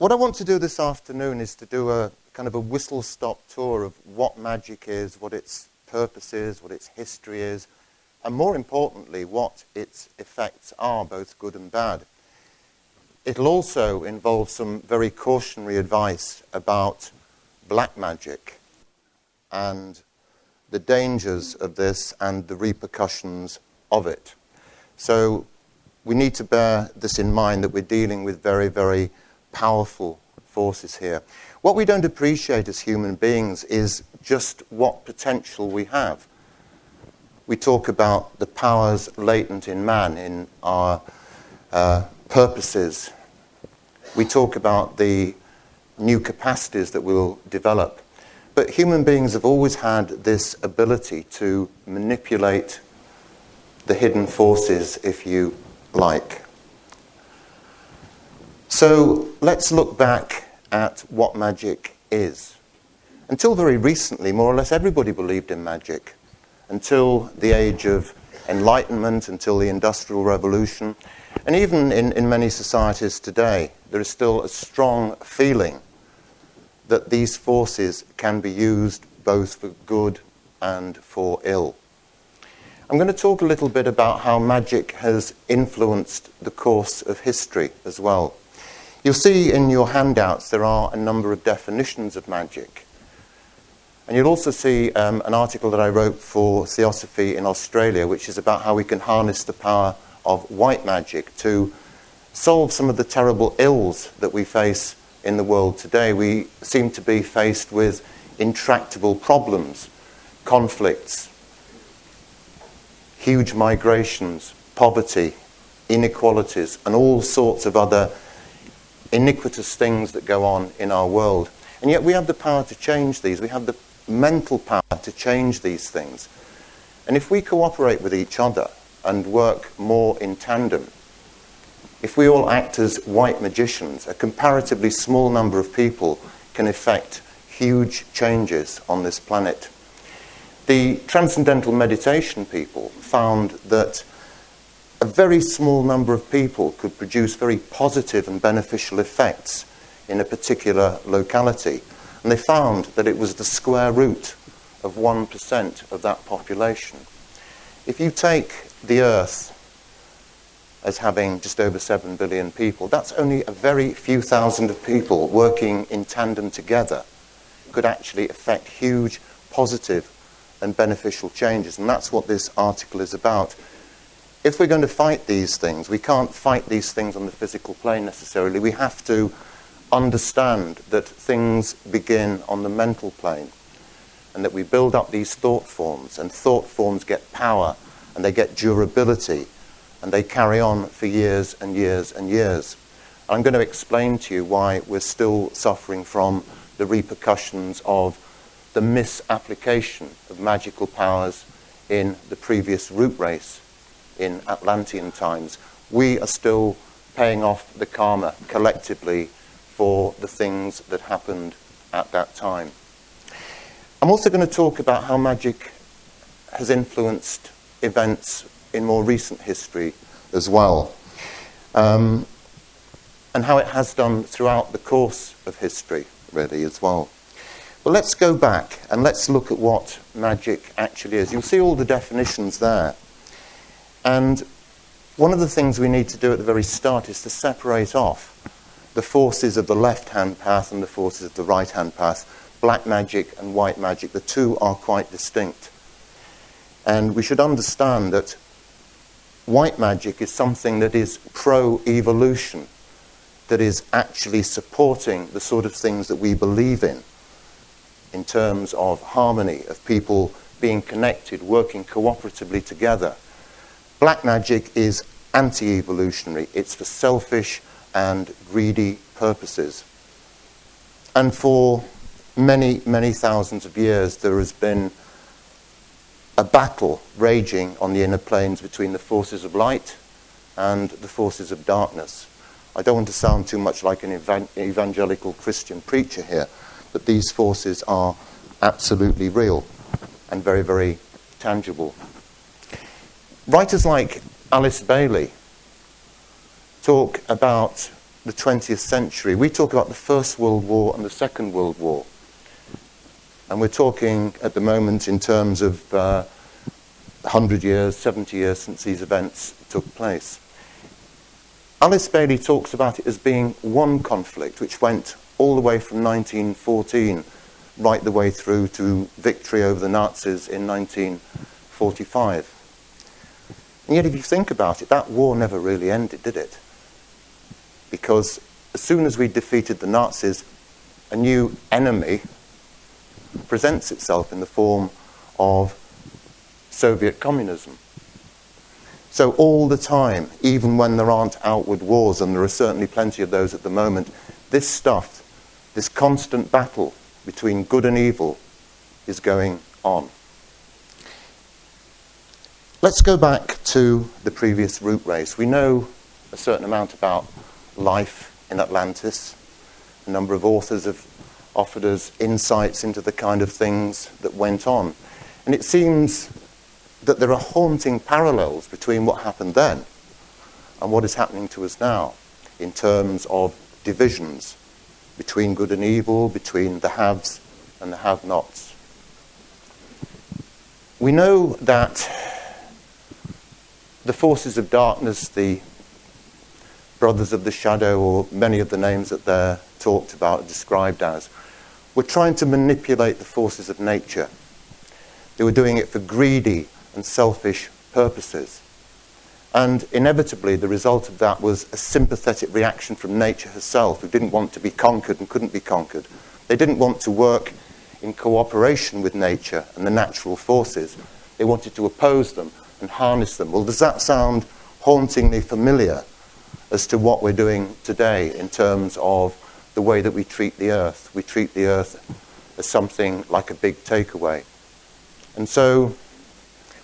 What I want to do this afternoon is to do a kind of a whistle-stop tour of what magic is, what its purpose is, what its history is, and more importantly, what its effects are, both good and bad. It'll also involve some very cautionary advice about black magic and the dangers of this and the repercussions of it. So we need to bear this in mind, that we're dealing with very, very powerful forces here. What we don't appreciate as human beings is just what potential we have. We talk about the powers latent in man, in our purposes. We talk about the new capacities that we'll develop. But human beings have always had this ability to manipulate the hidden forces, if you like. So let's look back at what magic is. Until very recently, more or less everybody believed in magic. Until the age of enlightenment, until the Industrial Revolution, and even in many societies today, there is still a strong feeling that these forces can be used both for good and for ill. I'm going to talk a little bit about how magic has influenced the course of history as well. You'll see in your handouts there are a number of definitions of magic. And you'll also see an article that I wrote for Theosophy in Australia, which is about how we can harness the power of white magic to solve some of the terrible ills that we face in the world today. We seem to be faced with intractable problems, conflicts, huge migrations, poverty, inequalities, and all sorts of other iniquitous things that go on in our world. And yet we have the power to change these. We have the mental power to change these things. And if we cooperate with each other and work more in tandem, if we all act as white magicians, a comparatively small number of people can effect huge changes on this planet. The transcendental meditation people found that a very small number of people could produce very positive and beneficial effects in a particular locality. And they found that it was the square root of 1% of that population. If you take the Earth as having just over 7 billion people, that's only a very few thousand of people working in tandem together could actually affect huge positive and beneficial changes. And that's what this article is about. If we're going to fight these things, we can't fight these things on the physical plane necessarily. We have to understand that things begin on the mental plane, and that we build up these thought forms, and thought forms get power, and they get durability, and they carry on for years and years and years. I'm going to explain to you why we're still suffering from the repercussions of the misapplication of magical powers in the previous root race in Atlantean times. We are still paying off the karma collectively for the things that happened at that time. I'm also going to talk about how magic has influenced events in more recent history as well, and how it has done throughout the course of history, really, as well. But let's go back and let's look at what magic actually is. You'll see all the definitions there. And one of the things we need to do at the very start is to separate off the forces of the left-hand path and the forces of the right-hand path. Black magic and white magic, the two are quite distinct. And we should understand that white magic is something that is pro-evolution, that is actually supporting the sort of things that we believe in terms of harmony, of people being connected, working cooperatively together. Black magic is anti-evolutionary. It's for selfish and greedy purposes. And for many, many thousands of years, there has been a battle raging on the inner planes between the forces of light and the forces of darkness. I don't want to sound too much like an evangelical Christian preacher here, but these forces are absolutely real and very, very tangible. Writers like Alice Bailey talk about the 20th century, we talk about the First World War and the Second World War. And we're talking at the moment in terms of 100 years, 70 years since these events took place. Alice Bailey talks about it as being one conflict, which went all the way from 1914 right the way through to victory over the Nazis in 1945. And yet, if you think about it, that war never really ended, did it? Because as soon as we defeated the Nazis, a new enemy presents itself in the form of Soviet communism. So all the time, even when there aren't outward wars, and there are certainly plenty of those at the moment, this stuff, this constant battle between good and evil is going on. Let's go back to the previous root race. We know a certain amount about life in Atlantis. A number of authors have offered us insights into the kind of things that went on. And it seems that there are haunting parallels between what happened then and what is happening to us now in terms of divisions between good and evil, between the haves and the have-nots. We know that the forces of darkness, the brothers of the shadow, or many of the names that they're talked about, described as, were trying to manipulate the forces of nature. They were doing it for greedy and selfish purposes. And inevitably, the result of that was a sympathetic reaction from nature herself, who didn't want to be conquered and couldn't be conquered. They didn't want to work in cooperation with nature and the natural forces. They wanted to oppose them and harness them. Well, does that sound hauntingly familiar as to what we're doing today in terms of the way that we treat the earth? We treat the earth as something like a big takeaway. And so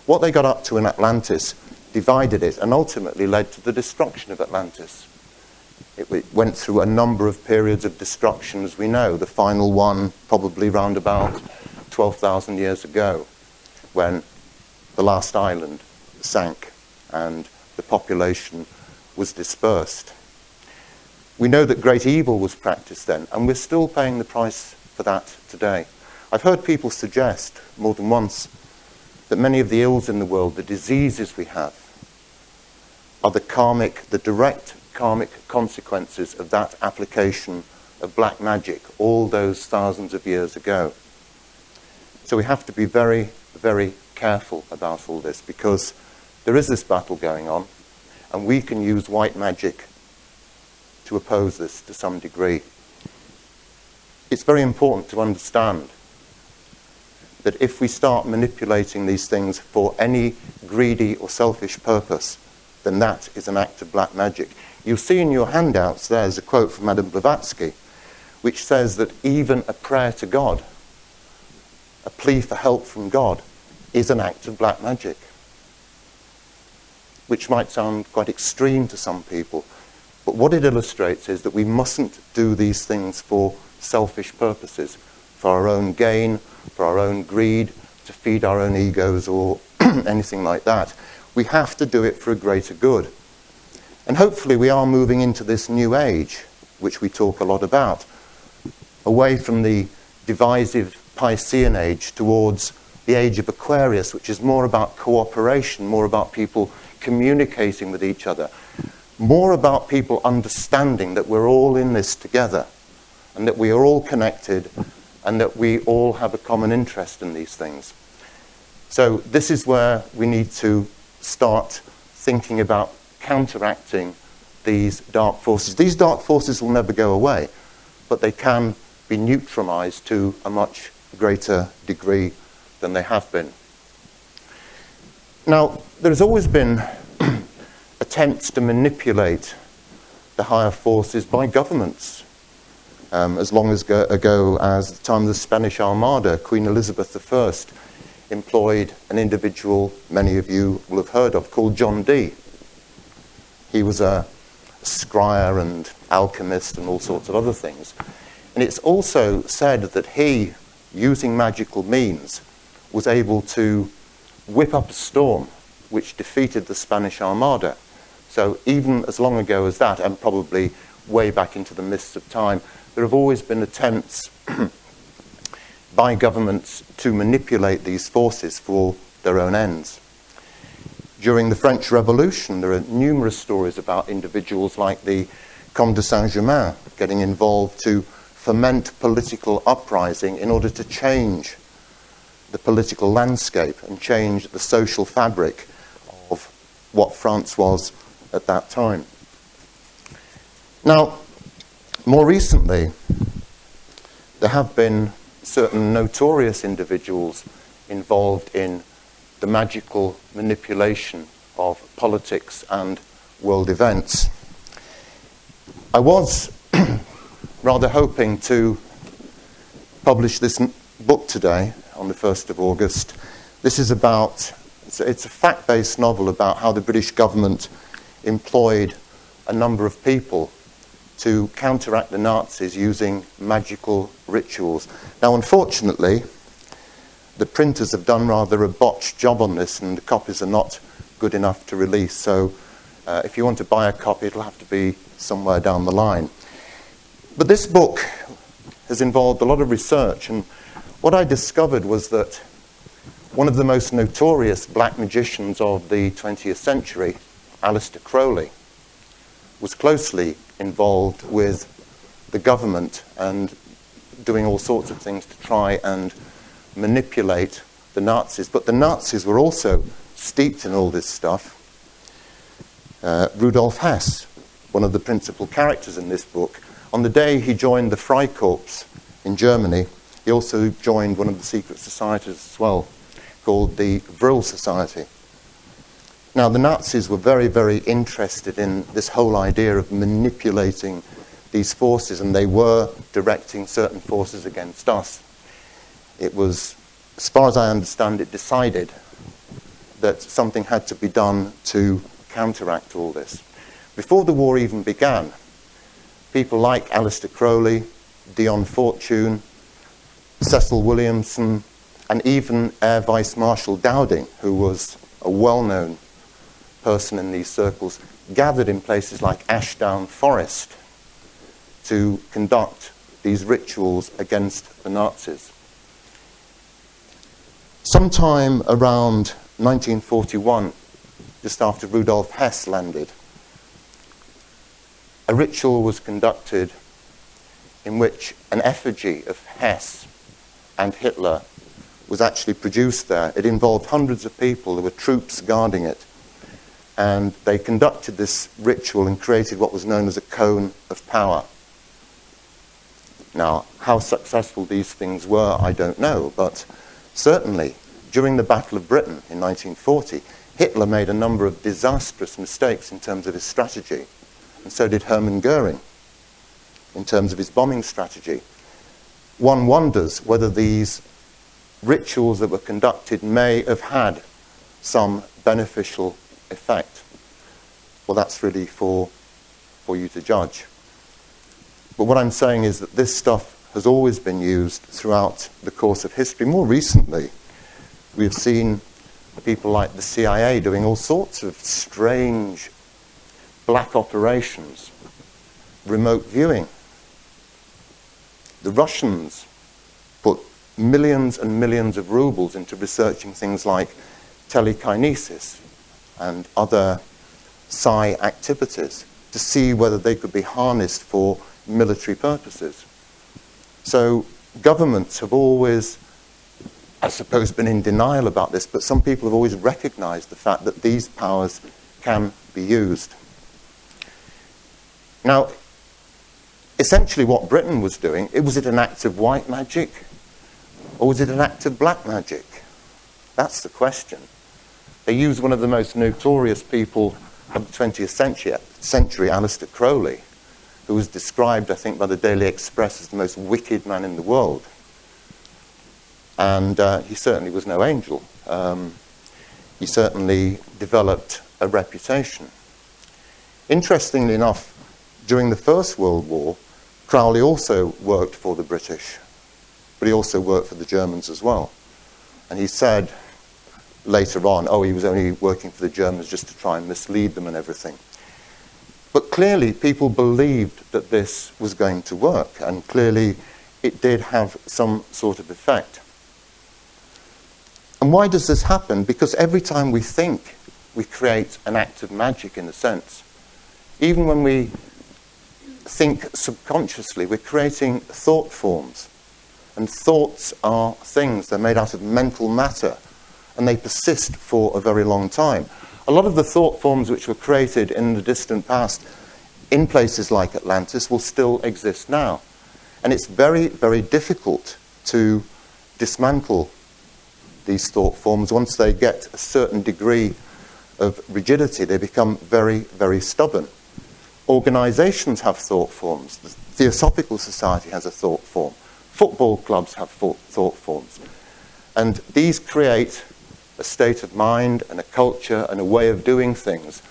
what they got up to in Atlantis divided it and ultimately led to the destruction of Atlantis. It went through a number of periods of destruction, as we know. The final one probably round about 12,000 years ago, when the last island sank and the population was dispersed. We know that great evil was practiced then, and we're still paying the price for that today. I've heard people suggest more than once that many of the ills in the world, the diseases we have, are the direct karmic consequences of that application of black magic all those thousands of years ago. So we have to be very, very careful about all this, because there is this battle going on, and we can use white magic to oppose this to some degree. It's very important to understand that if we start manipulating these things for any greedy or selfish purpose, then that is an act of black magic. You'll see in your handouts there's a quote from Madame Blavatsky, which says that even a prayer to God, a plea for help from God, is an act of black magic. Which might sound quite extreme to some people, but what it illustrates is that we mustn't do these things for selfish purposes, for our own gain, for our own greed, to feed our own egos or anything like that. We have to do it for a greater good. And hopefully we are moving into this new age, which we talk a lot about, away from the divisive Piscean age towards the age of Aquarius, which is more about cooperation, more about people communicating with each other, more about people understanding that we're all in this together, and that we are all connected, and that we all have a common interest in these things. So this is where we need to start thinking about counteracting these dark forces. These dark forces will never go away, but they can be neutralized to a much greater degree than they have been. Now, there's always been attempts to manipulate the higher forces by governments. As long ago as the time of the Spanish Armada, Queen Elizabeth I employed an individual many of you will have heard of called John Dee. He was a scryer and alchemist and all sorts of other things. And it's also said that he, using magical means, was able to whip up a storm which defeated the Spanish Armada. So even as long ago as that, and probably way back into the mists of time, there have always been attempts by governments to manipulate these forces for their own ends. During the French Revolution, there are numerous stories about individuals like the Comte de Saint-Germain getting involved to foment political uprising in order to change the political landscape and change the social fabric of what France was at that time. Now, more recently, there have been certain notorious individuals involved in the magical manipulation of politics and world events. I was rather hoping to publish this book today on the 1st of August. This is about, it's a fact-based novel about how the British government employed a number of people to counteract the Nazis using magical rituals. Now, unfortunately, the printers have done rather a botched job on this, and the copies are not good enough to release. So if you want to buy a copy, it'll have to be somewhere down the line. But this book has involved a lot of research, and what I discovered was that one of the most notorious black magicians of the 20th century, Aleister Crowley, was closely involved with the government and doing all sorts of things to try and manipulate the Nazis. But the Nazis were also steeped in all this stuff. Rudolf Hess, one of the principal characters in this book, on the day he joined the Freikorps in Germany, he also joined one of the secret societies as well, called the Vril Society. Now, the Nazis were very, very interested in this whole idea of manipulating these forces, and they were directing certain forces against us. It was, as far as I understand it, decided that something had to be done to counteract all this. Before the war even began, people like Aleister Crowley, Dion Fortune, Cecil Williamson, and even Air Vice Marshal Dowding, who was a well-known person in these circles, gathered in places like Ashdown Forest to conduct these rituals against the Nazis. Sometime around 1941, just after Rudolf Hess landed, a ritual was conducted in which an effigy of Hess and Hitler was actually produced there. It involved hundreds of people. There were troops guarding it. And they conducted this ritual and created what was known as a cone of power. Now, how successful these things were, I don't know, but certainly during the Battle of Britain in 1940, Hitler made a number of disastrous mistakes in terms of his strategy, and so did Hermann Goering in terms of his bombing strategy. One wonders whether these rituals that were conducted may have had some beneficial effect. Well, that's really for you to judge. But what I'm saying is that this stuff has always been used throughout the course of history. More recently, we've seen people like the CIA doing all sorts of strange black operations, remote viewing. The Russians put millions and millions of rubles into researching things like telekinesis and other psi activities to see whether they could be harnessed for military purposes. So governments have always, I suppose, been in denial about this, but some people have always recognized the fact that these powers can be used. Now, essentially what Britain was doing, was it an act of white magic or was it an act of black magic? That's the question. They used one of the most notorious people of the 20th century, Aleister Crowley, who was described, I think, by the Daily Express as the most wicked man in the world. And he certainly was no angel. He certainly developed a reputation. Interestingly enough, during the First World War, Crowley also worked for the British, but he also worked for the Germans as well. And he said later on, he was only working for the Germans just to try and mislead them and everything. But clearly people believed that this was going to work, and clearly it did have some sort of effect. And why does this happen? Because every time we think, we create an act of magic in a sense. Even when we think subconsciously, we're creating thought forms. And thoughts are things, they're made out of mental matter, and they persist for a very long time. A lot of the thought forms which were created in the distant past in places like Atlantis will still exist now. And it's very, very difficult to dismantle these thought forms. Once they get a certain degree of rigidity, they become very, very stubborn. Organisations have thought forms. The Theosophical Society has a thought form. Football clubs have thought forms. And these create a state of mind and a culture and a way of doing things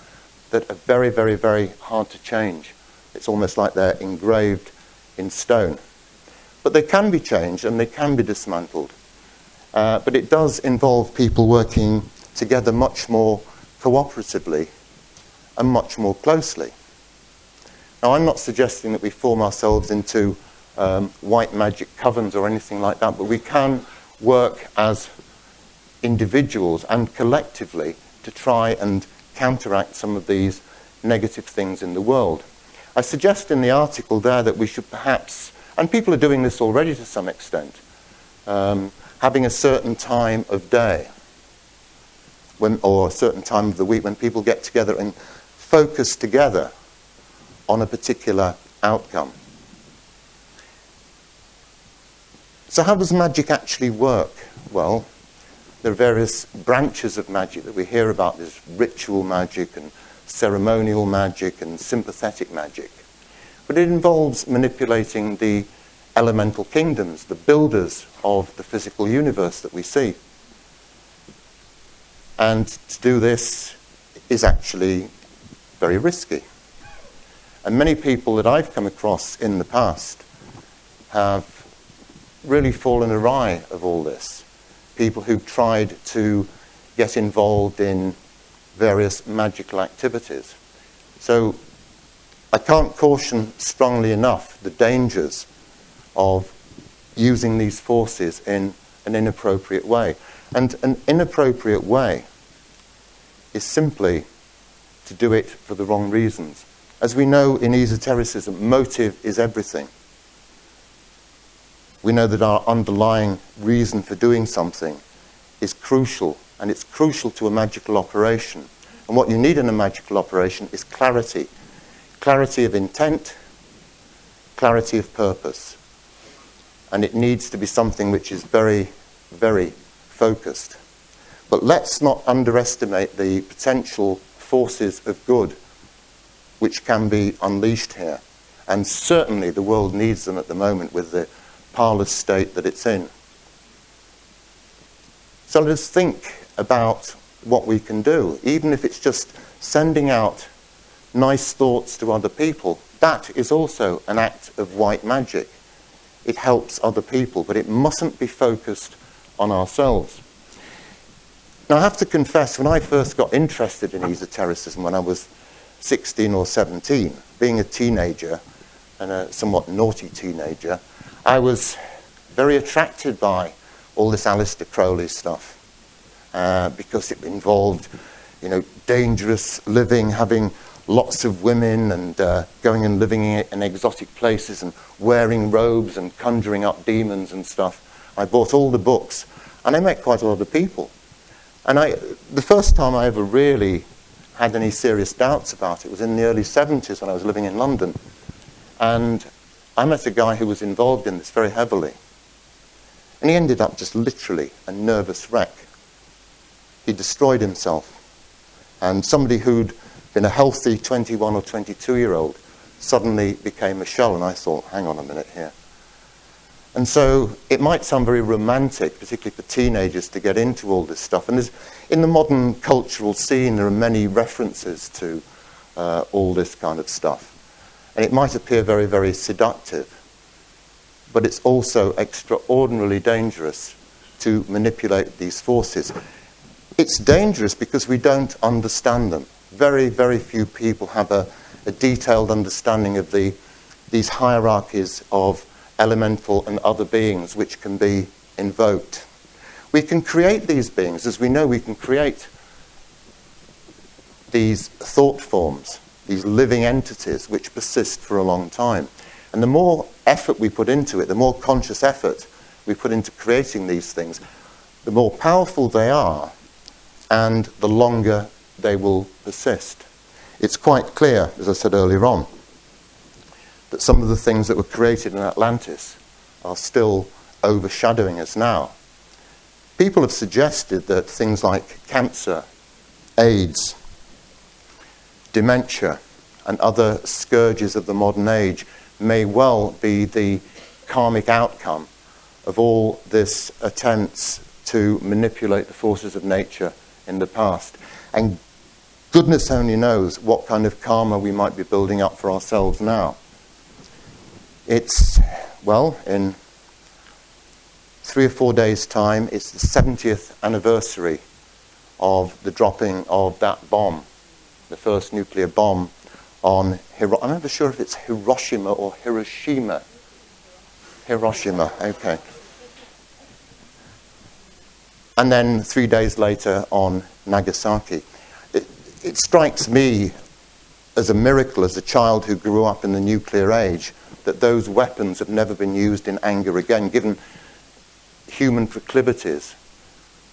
that are very, very, very hard to change. It's almost like they're engraved in stone. But they can be changed and they can be dismantled. But it does involve people working together much more cooperatively and much more closely. Now, I'm not suggesting that we form ourselves into white magic covens or anything like that, but we can work as individuals and collectively to try and counteract some of these negative things in the world. I suggest in the article there that we should perhaps, and people are doing this already to some extent, having a certain time of day or a certain time of the week when people get together and focus together on a particular outcome. So how does magic actually work? Well, there are various branches of magic that we hear about. There's ritual magic and ceremonial magic and sympathetic magic. But it involves manipulating the elemental kingdoms, the builders of the physical universe that we see. And to do this is actually very risky. And many people that I've come across in the past have really fallen awry of all this. People who've tried to get involved in various magical activities. So I can't caution strongly enough the dangers of using these forces in an inappropriate way. And an inappropriate way is simply to do it for the wrong reasons. As we know in esotericism, motive is everything. We know that our underlying reason for doing something is crucial, and it's crucial to a magical operation. And what you need in a magical operation is clarity. Clarity of intent, clarity of purpose. And it needs to be something which is very, very focused. But let's not underestimate the potential forces of good which can be unleashed here. And certainly the world needs them at the moment with the parlous state that it's in. So let us think about what we can do, even if it's just sending out nice thoughts to other people. That is also an act of white magic. It helps other people, but it mustn't be focused on ourselves. Now, I have to confess, when I first got interested in esotericism when I was 16 or 17, being a teenager, and a somewhat naughty teenager, I was very attracted by all this Aleister Crowley stuff because it involved, dangerous living, having lots of women and going and living in exotic places and wearing robes and conjuring up demons and stuff. I bought all the books and I met quite a lot of people. And the first time I ever really had any serious doubts about it was in the early 70s when I was living in London. And I met a guy who was involved in this very heavily. And he ended up just literally a nervous wreck. He destroyed himself. And somebody who'd been a healthy 21 or 22-year-old suddenly became a shell. And I thought, hang on a minute here. And so it might sound very romantic, particularly for teenagers, to get into all this stuff. And in the modern cultural scene, there are many references to all this kind of stuff. And it might appear very, very seductive. But it's also extraordinarily dangerous to manipulate these forces. It's dangerous because we don't understand them. Very, very few people have a detailed understanding of these hierarchies of elemental and other beings which can be invoked. We can create these beings, as we know we can create these thought forms, these living entities which persist for a long time. And the more effort we put into it, the more conscious effort we put into creating these things, the more powerful they are and the longer they will persist. It's quite clear, as I said earlier on, that some of the things that were created in Atlantis are still overshadowing us now. People have suggested that things like cancer, AIDS, dementia, and other scourges of the modern age may well be the karmic outcome of all this attempts to manipulate the forces of nature in the past. And goodness only knows what kind of karma we might be building up for ourselves now. It's, well, in 3 or 4 days' time, it's the 70th anniversary of the dropping of that bomb, the first nuclear bomb on Hiroshima. I'm never sure if it's Hiroshima or Hiroshima. Hiroshima, okay. And then 3 days later on Nagasaki. It strikes me as a miracle, as a child who grew up in the nuclear age, that those weapons have never been used in anger again, given human proclivities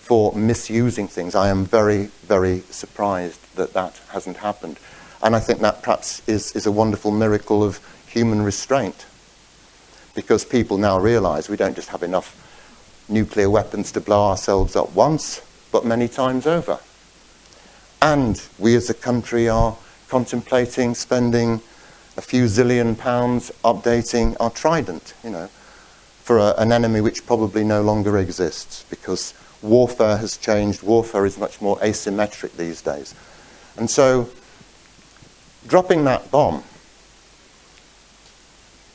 for misusing things. I am very, very surprised that that hasn't happened. And I think that perhaps is a wonderful miracle of human restraint, because people now realize we don't just have enough nuclear weapons to blow ourselves up once, but many times over. And we as a country are contemplating spending a few zillion pounds updating our trident, for an enemy which probably no longer exists, because warfare has changed. Warfare is much more asymmetric these days. And so dropping that bomb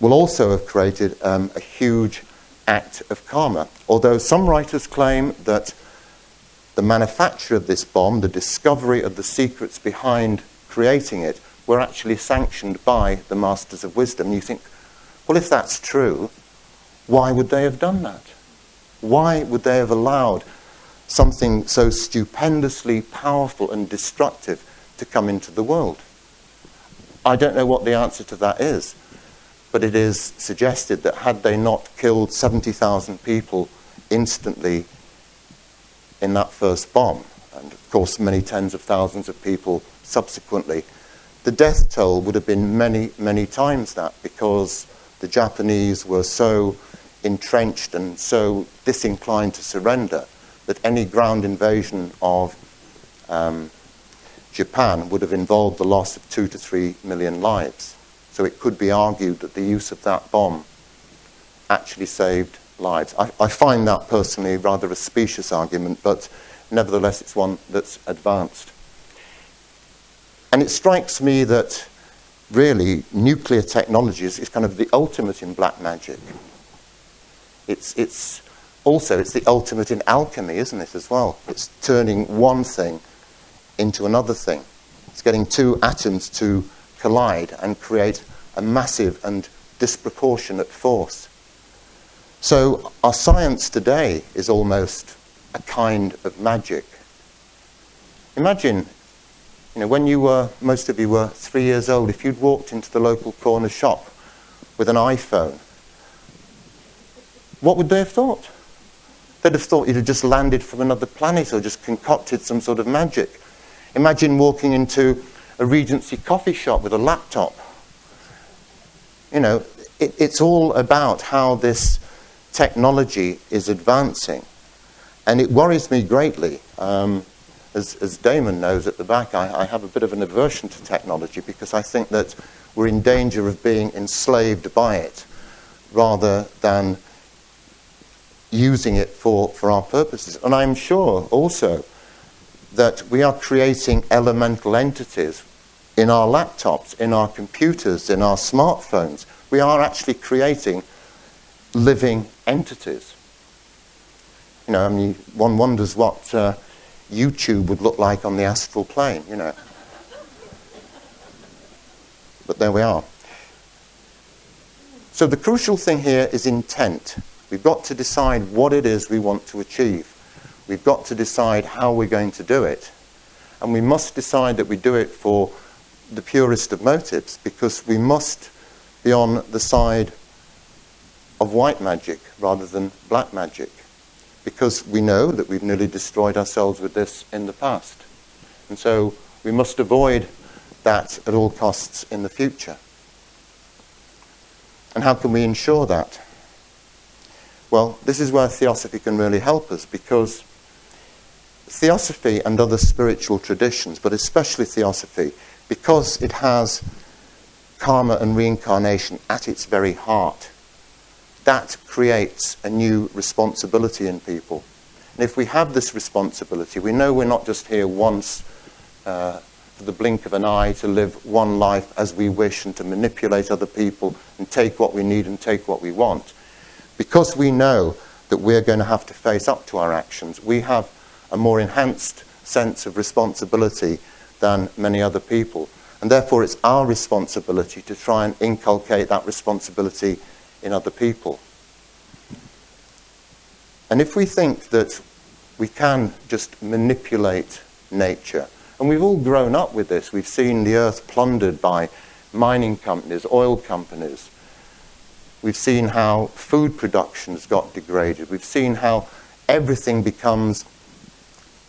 will also have created a huge act of karma. Although some writers claim that the manufacture of this bomb, the discovery of the secrets behind creating it, were actually sanctioned by the Masters of Wisdom. And you think, well, if that's true, why would they have done that? Why would they have allowed something so stupendously powerful and destructive to come into the world? I don't know what the answer to that is, but it is suggested that had they not killed 70,000 people instantly in that first bomb, and of course many tens of thousands of people subsequently, the death toll would have been many, many times that, because the Japanese were so entrenched and so disinclined to surrender that any ground invasion of Japan would have involved the loss of 2 to 3 million lives. So it could be argued that the use of that bomb actually saved lives. I find that personally rather a specious argument, but nevertheless it's one that's advanced. And it strikes me that really nuclear technology is kind of the ultimate in black magic. It's the ultimate in alchemy, isn't it, as well? It's turning one thing into another thing. It's getting two atoms to collide and create a massive and disproportionate force. So our science today is almost a kind of magic. Imagine, when most of you were 3 years old, if you'd walked into the local corner shop with an iPhone, what would they have thought? They'd have thought you'd have just landed from another planet or just concocted some sort of magic. Imagine walking into a Regency coffee shop with a laptop. It's all about how this technology is advancing. And it worries me greatly. As Damon knows at the back, I have a bit of an aversion to technology because I think that we're in danger of being enslaved by it rather than using it for our purposes. And I'm sure also that we are creating elemental entities in our laptops, in our computers, in our smartphones. We are actually creating living entities. One wonders what YouTube would look like on the astral plane, But there we are. So the crucial thing here is intent. We've got to decide what it is we want to achieve. We've got to decide how we're going to do it. And we must decide that we do it for the purest of motives, because we must be on the side of white magic rather than black magic, because we know that we've nearly destroyed ourselves with this in the past. And so we must avoid that at all costs in the future. And how can we ensure that? Well, this is where Theosophy can really help us, because Theosophy and other spiritual traditions, but especially Theosophy, because it has karma and reincarnation at its very heart, that creates a new responsibility in people. And if we have this responsibility, we know we're not just here once for the blink of an eye to live one life as we wish and to manipulate other people and take what we need and take what we want. Because we know that we're going to have to face up to our actions, we have a more enhanced sense of responsibility than many other people. And therefore it's our responsibility to try and inculcate that responsibility in other people. And if we think that we can just manipulate nature, and we've all grown up with this, we've seen the earth plundered by mining companies, oil companies, we've seen how food production has got degraded, we've seen how everything becomes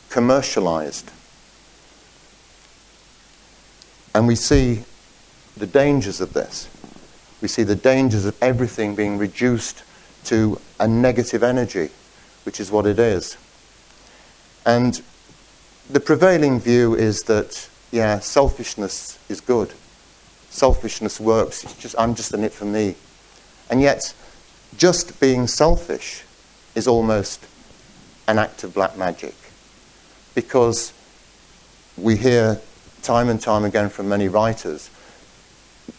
commercialized. And we see the dangers of this. We see the dangers of everything being reduced to a negative energy, which is what it is. And the prevailing view is that, yeah, selfishness is good. Selfishness works. I'm just in it for me. And yet, just being selfish is almost an act of black magic. Because we hear time and time again from many writers,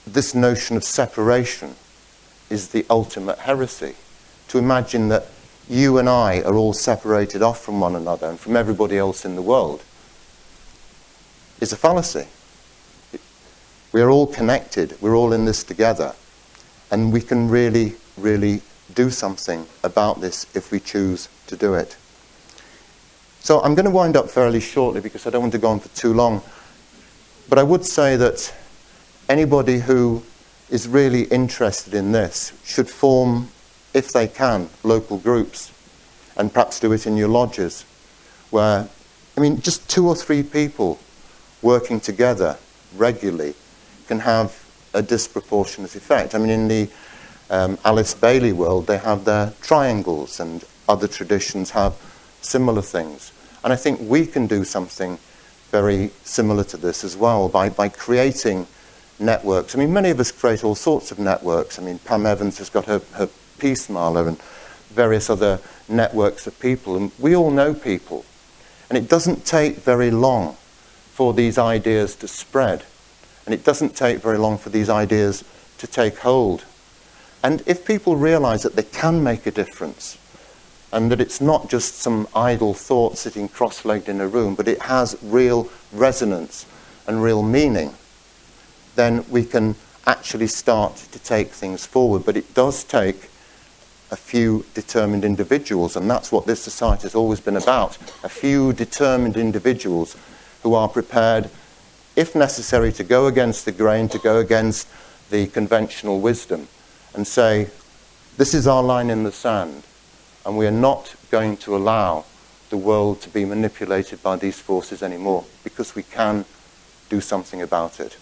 this notion of separation is the ultimate heresy. To imagine that you and I are all separated off from one another and from everybody else in the world is a fallacy. We are all connected, we're all in this together, and we can really, really do something about this if we choose to do it. So I'm going to wind up fairly shortly because I don't want to go on for too long. But I would say that anybody who is really interested in this should form, if they can, local groups, and perhaps do it in your lodges, where, just 2 or 3 people working together regularly can have a disproportionate effect. In the Alice Bailey world, they have their triangles, and other traditions have similar things. And I think we can do something very similar to this as well by creating networks. Many of us create all sorts of networks. Pam Evans has got her Peace Marla and various other networks of people, and we all know people. And it doesn't take very long for these ideas to spread, and it doesn't take very long for these ideas to take hold. And if people realize that they can make a difference, and that it's not just some idle thought sitting cross-legged in a room, but it has real resonance and real meaning, then we can actually start to take things forward. But it does take a few determined individuals, and that's what this society has always been about. A few determined individuals who are prepared, if necessary, to go against the grain, to go against the conventional wisdom, and say, this is our line in the sand, and we are not going to allow the world to be manipulated by these forces anymore, because we can do something about it.